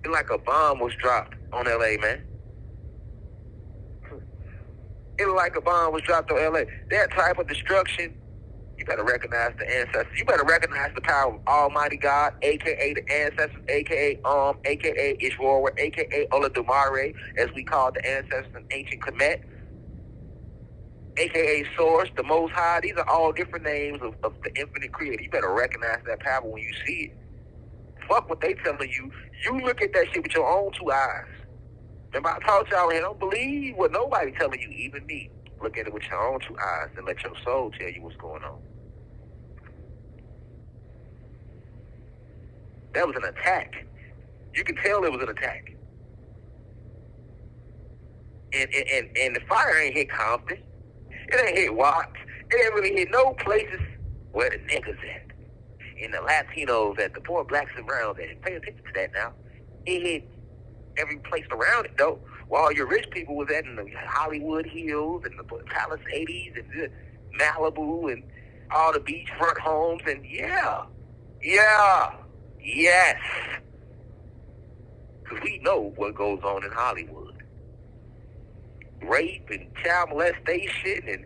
It's like a bomb was dropped on LA, man. It was like a bomb was dropped on LA. That type of destruction, you better recognize the ancestors. You better recognize the power of Almighty God, a.k.a. the ancestors, a.k.a. a.k.a. Ishwar, a.k.a. Oladumare, as we call the ancestors in ancient Kemet, a.k.a. Source, the Most High. These are all different names of the infinite creator. You better recognize that power when you see it. Fuck what they telling you. You look at that shit with your own two eyes. Remember I told y'all, hey, don't believe what nobody telling you, even me. Look at it with your own two eyes and let your soul tell you what's going on. That was an attack. You can tell it was an attack. And the fire ain't hit Compton. It ain't hit Watts. It ain't really hit no places where the niggas at. And the Latinos at, the poor blacks and browns at. Pay attention to that now. It hit every place around it, though. While your rich people was at in the Hollywood Hills and the Palisades and the Malibu and all the beachfront homes. And yes. Because we know what goes on in Hollywood. Rape and child molestation and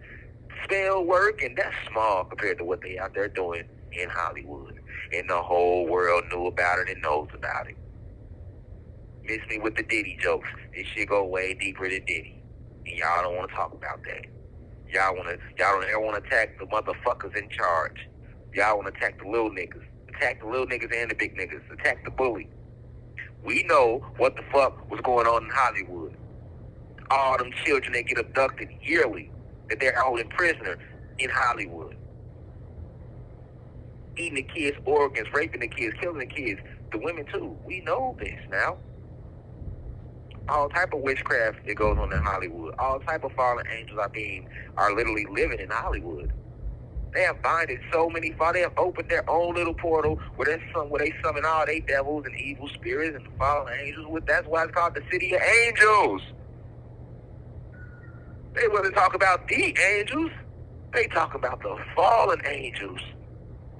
spell work, and that's small compared to what they out there doing in Hollywood. And the whole world knew about it and knows about it. Miss me with the Diddy jokes. This shit go way deeper than Diddy. And y'all don't want to talk about that. Y'all don't ever want to attack the motherfuckers in charge. Y'all want to attack the little niggas. Attack the little niggas and the big niggas. Attack the bully. We know what the fuck was going on in Hollywood. All them children that get abducted yearly, that they're holding prisoner in Hollywood. Eating the kids' organs, raping the kids, killing the kids, the women too. We know this now. All type of witchcraft that goes on in Hollywood. All type of fallen angels are literally living in Hollywood. They have binded so many fallen. They have opened their own little portal where they summon all they devils and evil spirits and fallen angels. That's why it's called the City of Angels. They wasn't talking about the angels. They talk about the fallen angels.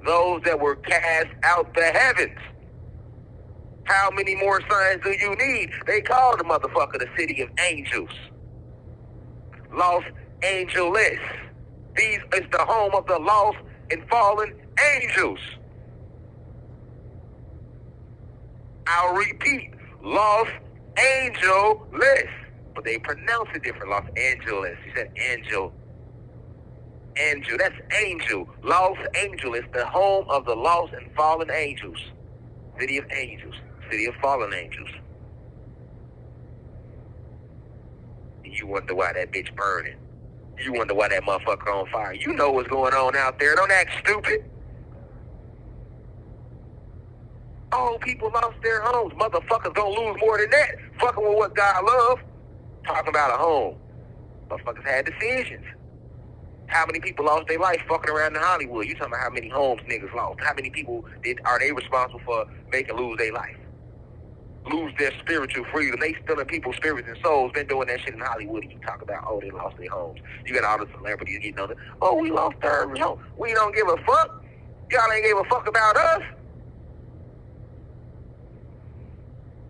Those that were cast out the heavens. How many more signs do you need? They call the motherfucker the City of Angels. Los Angeles. These is the home of the lost and fallen angels. I'll repeat. Los Angeles. But they pronounce it different. Los Angeles. You said angel. Angel. That's angel. Los Angeles, the home of the lost and fallen angels. City of Angels. City of fallen angels. You wonder why that bitch burning. You wonder why that motherfucker on fire. You know what's going on out there. Don't act stupid. All people lost their homes. Motherfuckers gonna lose more than that. Fucking with what God love. Talking about a home. Motherfuckers had decisions. How many people lost their life fucking around in Hollywood? You talking about how many homes niggas lost? How many people are they responsible for making lose their life? Lose their spiritual freedom. They stealing people's spirits and souls. Been doing that shit in Hollywood. And you talk about, oh, they lost their homes. You got all the celebrities getting on it. Oh, we lost our home. We don't give a fuck. Y'all ain't give a fuck about us.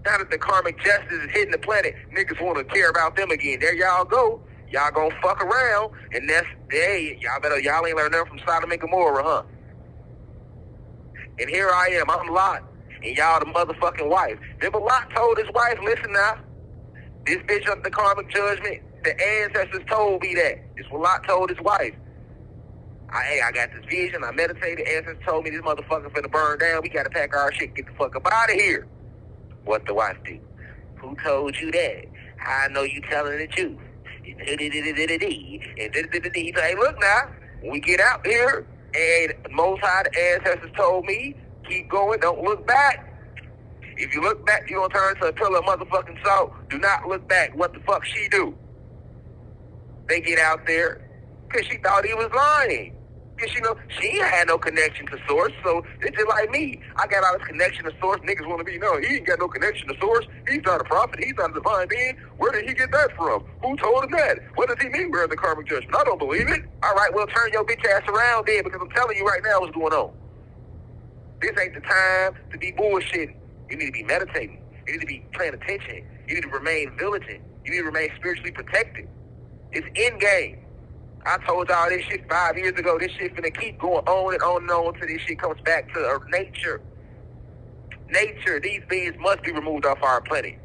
Now that the karmic justice is hitting the planet, niggas want to care about them again. There y'all go. Y'all gonna fuck around, and that's, hey, y'all ain't learned nothing from Sodom and Gomorrah, huh? And here I am, I'm Lot, and y'all the motherfucking wife. Remember Lot told his wife, listen now, this bitch under the karmic judgment, the ancestors told me that. It's what Lot told his wife. I got this vision, I meditated, ancestors told me this motherfucker finna burn down, we gotta pack our shit, get the fuck up out of here. What the wife do? Who told you that? How I know you telling the truth? And he's like, look now, when we get out here, and Most High, the ancestors told me, keep going, don't look back. If you look back, you're going to turn into a pillar of motherfucking salt. Do not look back. What the fuck she do? They get out there because she thought he was lying. Because, you know, she had no connection to source, so it's just like me. I got all this connection to source. Niggas want to be, no, he ain't got no connection to source. He's not a prophet. He's not a divine being. Where did he get that from? Who told him that? What does he mean we're in the karmic judgment? I don't believe it. All right, well, turn your bitch ass around then, because I'm telling you right now what's going on. This ain't the time to be bullshitting. You need to be meditating. You need to be paying attention. You need to remain vigilant. You need to remain spiritually protected. It's in game. I told y'all this shit 5 years ago. This shit finna keep going on and on and on until this shit comes back to nature. Nature, these beings must be removed off our planet.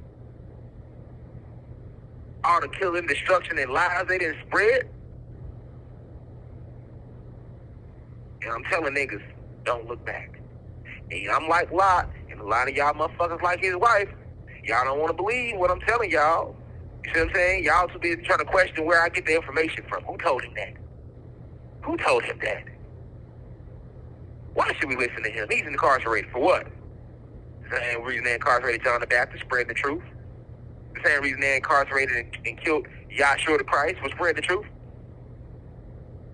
All the killing, destruction, and lies they didn't spread. And I'm telling niggas, don't look back. And I'm like Lot, and a lot of y'all motherfuckers like his wife. Y'all don't want to believe what I'm telling y'all. You see what I'm saying? Y'all too busy trying to question where I get the information from. Who told him that? Who told him that? Why should we listen to him? He's incarcerated for what? The same reason they incarcerated John the Baptist, spread the truth. The same reason they incarcerated and killed Yahshua the Christ was spread the truth.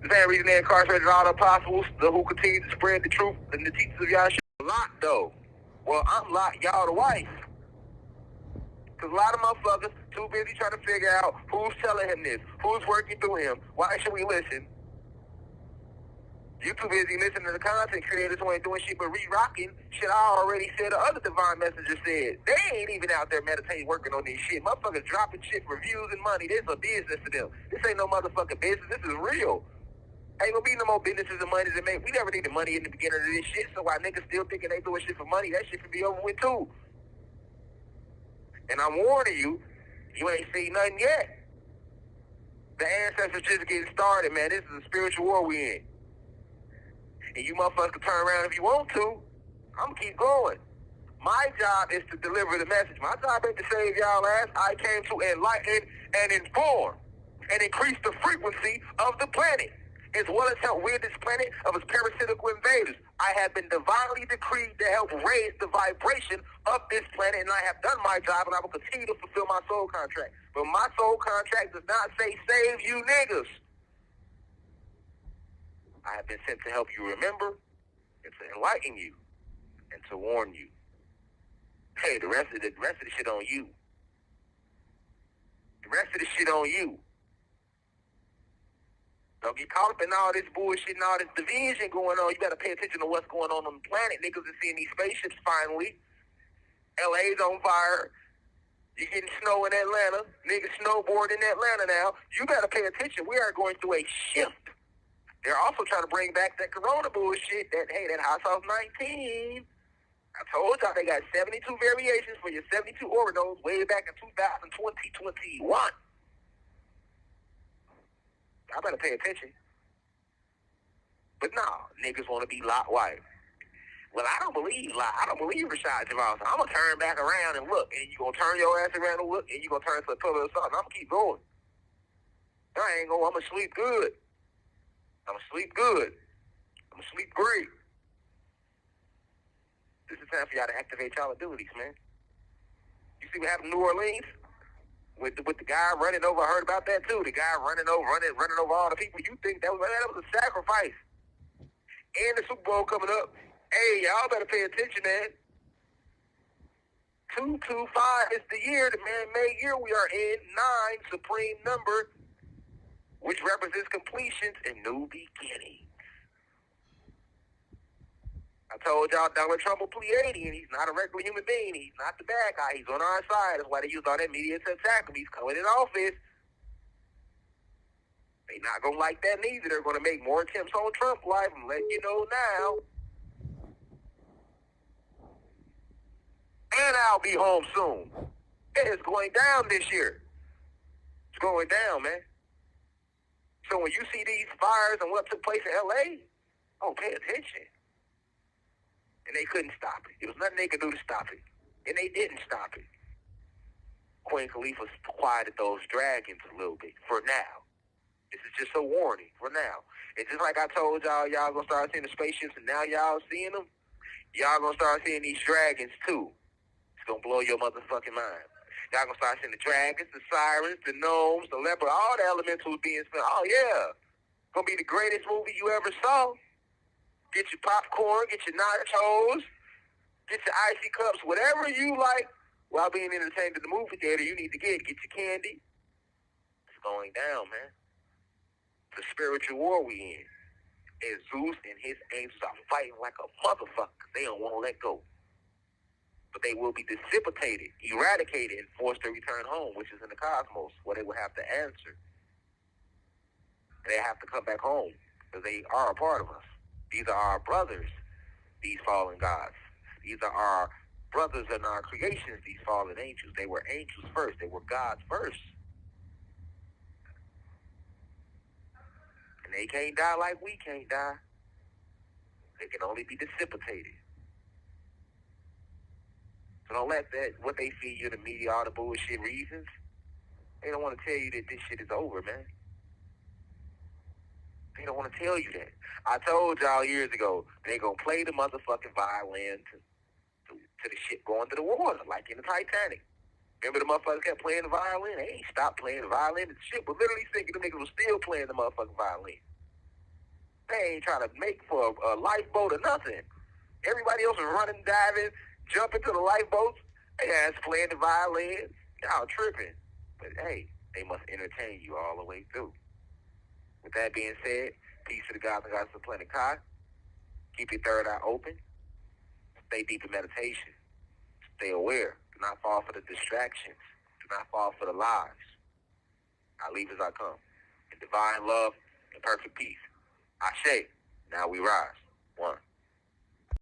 The same reason they incarcerated all the apostles who continued to spread the truth and the teachings of Yahshua. Lot though. Well, I'm Lot, y'all the wife. Because a lot of motherfuckers too busy trying to figure out who's telling him this, who's working through him, why should we listen? You too busy listening to the content creators who ain't doing shit but re-rocking shit I already said the other divine messengers said. They ain't even out there meditating, working on this shit. Motherfuckers dropping shit for views and money. This is a business to them. This ain't no motherfucking business. This is real. Ain't gonna be no more businesses and money to make. We never needed money in the beginning of this shit, so why niggas still thinking they doing shit for money, that shit can be over with too. And I'm warning you, you ain't seen nothing yet. The ancestors just getting started, man. This is a spiritual war we in. And you motherfuckers can turn around if you want to. I'm gonna keep going. My job is to deliver the message. My job ain't to save y'all ass. I came to enlighten and inform and increase the frequency of the planet, as well as help rid this planet of its parasitical invaders. I have been divinely decreed to help raise the vibration of this planet, and I have done my job, and I will continue to fulfill my soul contract. But my soul contract does not say save you niggas. I have been sent to help you remember and to enlighten you and to warn you. Hey, the rest of the shit on you. The rest of the shit on you. Don't get caught up in all this bullshit and all this division going on. You better pay attention to what's going on the planet. Niggas are seeing these spaceships finally. LA's on fire. You're getting snow in Atlanta. Niggas snowboard in Atlanta now. You better pay attention. We are going through a shift. They're also trying to bring back that corona bullshit, that hot sauce 19. I told y'all they got 72 variations for your 72 ordinals way back in 2021. I better pay attention. But no, niggas want to be Lot wife. Well, I don't believe Lot. I don't believe Rashad Jamal. So I'm going to turn back around and look. And you going to turn your ass around and look. And you going to turn to a pillar of salt. And I'm going to keep going. I ain't going. I'm going to sleep good. I'm going to sleep good. I'm going to sleep great. This is time for y'all to activate y'all abilities, man. You see what happened in New Orleans? With the guy running over, I heard about that too. The guy running over all the people. You think that was a sacrifice? And the Super Bowl coming up. Hey, y'all better pay attention, man. 225 is the year, the man-made year we are in. 9, supreme number, which represents completions and new beginnings. I told y'all Donald Trump will Pleiadian, and he's not a regular human being. He's not the bad guy. He's on our side. That's why they use all that media to attack him. He's coming in office. They not going to like that neither. They're going to make more attempts on Trump's life. I'm letting you know now. And I'll be home soon. It's going down this year. It's going down, man. So when you see these fires and what took place in L.A., oh, pay attention. And they couldn't stop it. There was nothing they could do to stop it. And they didn't stop it. Queen Khalifa quieted those dragons a little bit for now. This is just a warning for now. And just like I told y'all, y'all gonna start seeing the spaceships, and now y'all seeing them, y'all gonna start seeing these dragons too. It's gonna blow your motherfucking mind. Y'all gonna start seeing the dragons, the sirens, the gnomes, the leopard, all the elementals being spent. Oh yeah. Gonna be the greatest movie you ever saw. Get your popcorn, get your nachos, get your icy cups, whatever you like while being entertained at the movie theater. You need to get your candy. It's going down, man. The spiritual war we in. And Zeus and his angels are fighting like a motherfucker. They don't want to let go. But they will be dissipated, eradicated, and forced to return home, which is in the cosmos, where they will have to answer. And they have to come back home because they are a part of us. These are our brothers, these fallen gods. These are our brothers and our creations, these fallen angels. They were angels first. They were gods first. And they can't die like we can't die. They can only be dissipated. So don't let that, what they feed you in the media, all the bullshit reasons, they don't want to tell you that this shit is over, man. They don't want to tell you that. I told y'all years ago, they going to play the motherfucking violin to the shit going to the water, like in the Titanic. Remember the motherfuckers kept playing the violin? They ain't stopped playing the violin. The shit was literally thinking the niggas was still playing the motherfucking violin. They ain't trying to make for a lifeboat or nothing. Everybody else was running, diving, jumping to the lifeboats. They ass playing the violin. Y'all tripping. But hey, they must entertain you all the way through. With that being said, peace to the gods and goddesses of Planet Kai. Keep your third eye open. Stay deep in meditation. Stay aware. Do not fall for the distractions. Do not fall for the lies. I leave as I come. In divine love and perfect peace. Ashe. Now we rise. One.